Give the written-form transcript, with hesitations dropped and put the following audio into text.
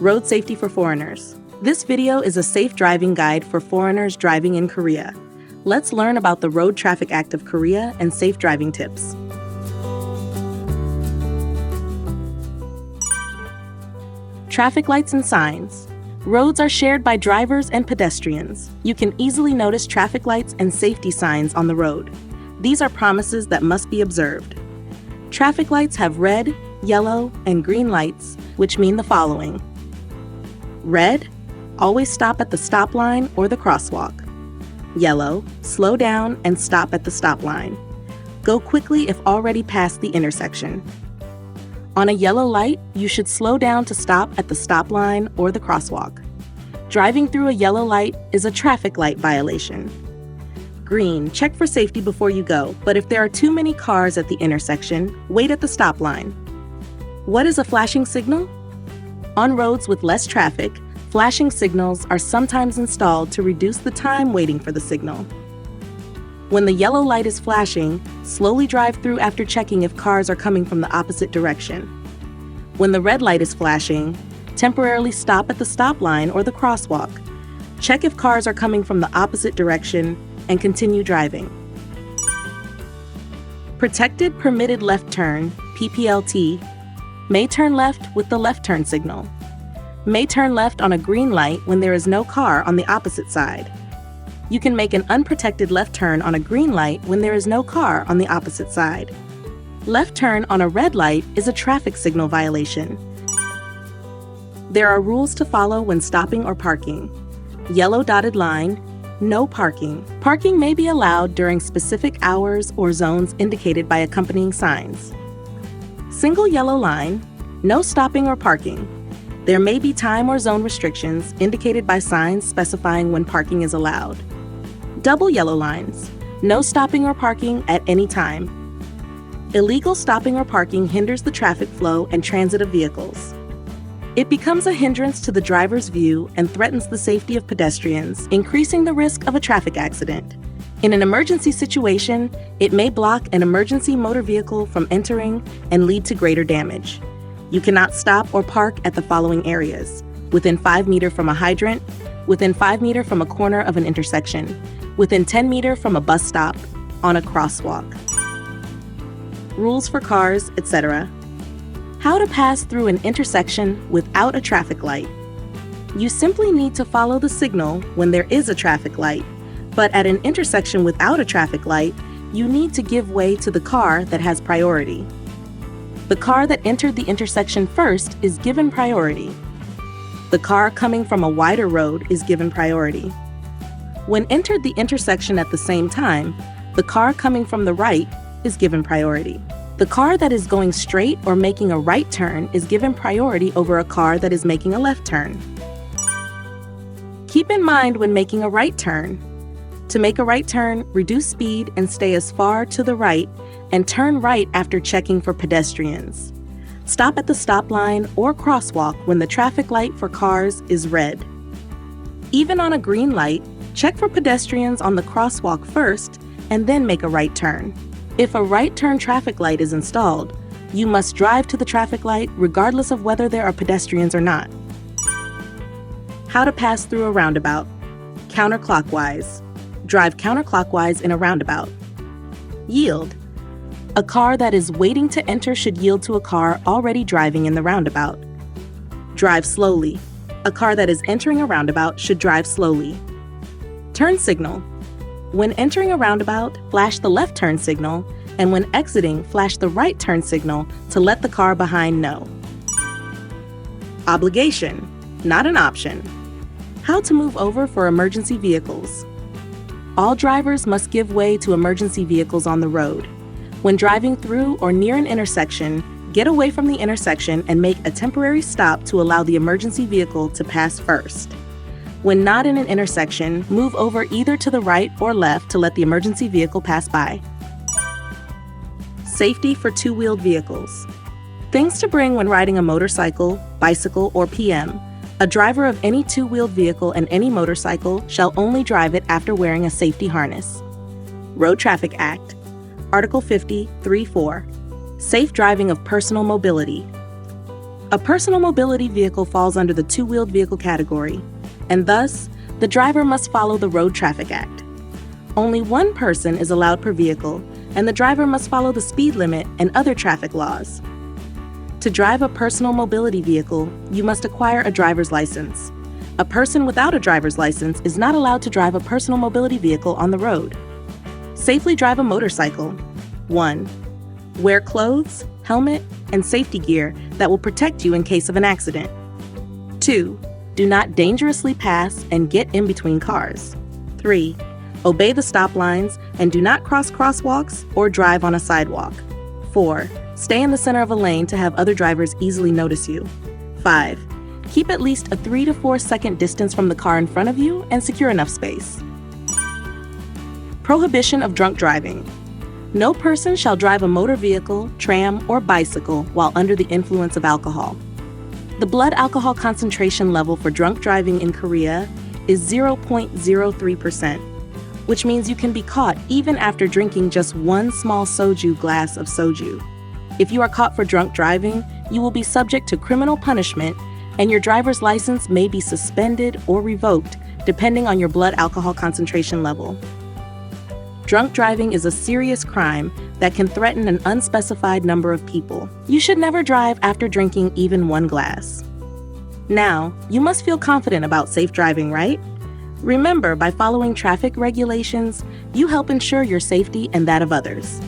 Road safety for foreigners. This video is a safe driving guide for foreigners driving in Korea. Let's learn about the Road Traffic Act of Korea and safe driving tips. Traffic lights and signs. Roads are shared by drivers and pedestrians. You can easily notice traffic lights and safety signs on the road. These are promises that must be observed. Traffic lights have red, yellow, and green lights, which mean the following. Red, always stop at the stop line or the crosswalk. Yellow, slow down and stop at the stop line. Go quickly if already past the intersection. On a yellow light, you should slow down to stop at the stop line or the crosswalk. Driving through a yellow light is a traffic light violation. Green, check for safety before you go, but if there are too many cars at the intersection, wait at the stop line. What is a flashing signal? On roads with less traffic, flashing signals are sometimes installed to reduce the time waiting for the signal. When the yellow light is flashing, slowly drive through after checking if cars are coming from the opposite direction. When the red light is flashing, temporarily stop at the stop line or the crosswalk. Check if cars are coming from the opposite direction and continue driving. Protected Permitted Left Turn, PPLT, may turn left with the left turn signal. May turn left on a green light when there is no car on the opposite side. You can make an unprotected left turn on a green light when there is no car on the opposite side. Left turn on a red light is a traffic signal violation. There are rules to follow when stopping or parking. Yellow dotted line, no parking. Parking may be allowed during specific hours or zones indicated by accompanying signs. Single yellow line, no stopping or parking. There may be time or zone restrictions indicated by signs specifying when parking is allowed. Double yellow lines, no stopping or parking at any time. Illegal stopping or parking hinders the traffic flow and transit of vehicles. It becomes a hindrance to the driver's view and threatens the safety of pedestrians, increasing the risk of a traffic accident. In an emergency situation, it may block an emergency motor vehicle from entering and lead to greater damage. You cannot stop or park at the following areas: within 5 meters from a hydrant, within 5 meters from a corner of an intersection, within 10 meters from a bus stop, on a crosswalk. Rules for cars, etc. How to pass through an intersection without a traffic light. You simply need to follow the signal when there is a traffic light, but at an intersection without a traffic light, you need to give way to the car that has priority. The car that entered the intersection first is given priority. The car coming from a wider road is given priority. When entered the intersection at the same time, the car coming from the right is given priority. The car that is going straight or making a right turn is given priority over a car that is making a left turn. Keep in mind when making a right turn. To make a right turn, reduce speed and stay as far to the right and turn right after checking for pedestrians. Stop at the stop line or crosswalk when the traffic light for cars is red. Even on a green light, check for pedestrians on the crosswalk first and then make a right turn. If a right turn traffic light is installed, you must drive to the traffic light regardless of whether there are pedestrians or not. How to pass through a roundabout. Counterclockwise. Drive counterclockwise in a roundabout. Yield. A car that is waiting to enter should yield to a car already driving in the roundabout. Drive slowly. A car that is entering a roundabout should drive slowly. Turn signal. When entering a roundabout, flash the left turn signal, and when exiting, flash the right turn signal to let the car behind know. Obligation, not an option. How to move over for emergency vehicles. All drivers must give way to emergency vehicles on the road. When driving through or near an intersection, get away from the intersection and make a temporary stop to allow the emergency vehicle to pass first. When not in an intersection, move over either to the right or left to let the emergency vehicle pass by. Safety for two-wheeled vehicles. Things to bring when riding a motorcycle, bicycle, or PM. A driver of any two-wheeled vehicle and any motorcycle shall only drive it after wearing a safety harness. Road Traffic Act, Article 50, 3.4. Safe driving of personal mobility. A personal mobility vehicle falls under the two-wheeled vehicle category, and thus, the driver must follow the Road Traffic Act. Only one person is allowed per vehicle, and the driver must follow the speed limit and other traffic laws. To drive a personal mobility vehicle, you must acquire a driver's license. A person without a driver's license is not allowed to drive a personal mobility vehicle on the road. Safely drive a motorcycle. 1. Wear clothes, helmet, and safety gear that will protect you in case of an accident. 2. Do not dangerously pass and get in between cars. 3. Obey the stop lines and do not cross crosswalks or drive on a sidewalk. 4. Stay in the center of a lane to have other drivers easily notice you. 5. Keep at least a 3 to 4 second distance from the car in front of you and secure enough space. Prohibition of drunk driving. No person shall drive a motor vehicle, tram, or bicycle while under the influence of alcohol. The blood alcohol concentration level for drunk driving in Korea is 0.03%, which means you can be caught even after drinking just one small soju glass of soju. If you are caught for drunk driving, you will be subject to criminal punishment, and your driver's license may be suspended or revoked depending on your blood alcohol concentration level. Drunk driving is a serious crime that can threaten an unspecified number of people. You should never drive after drinking even one glass. Now, you must feel confident about safe driving, right? Remember, by following traffic regulations, you help ensure your safety and that of others.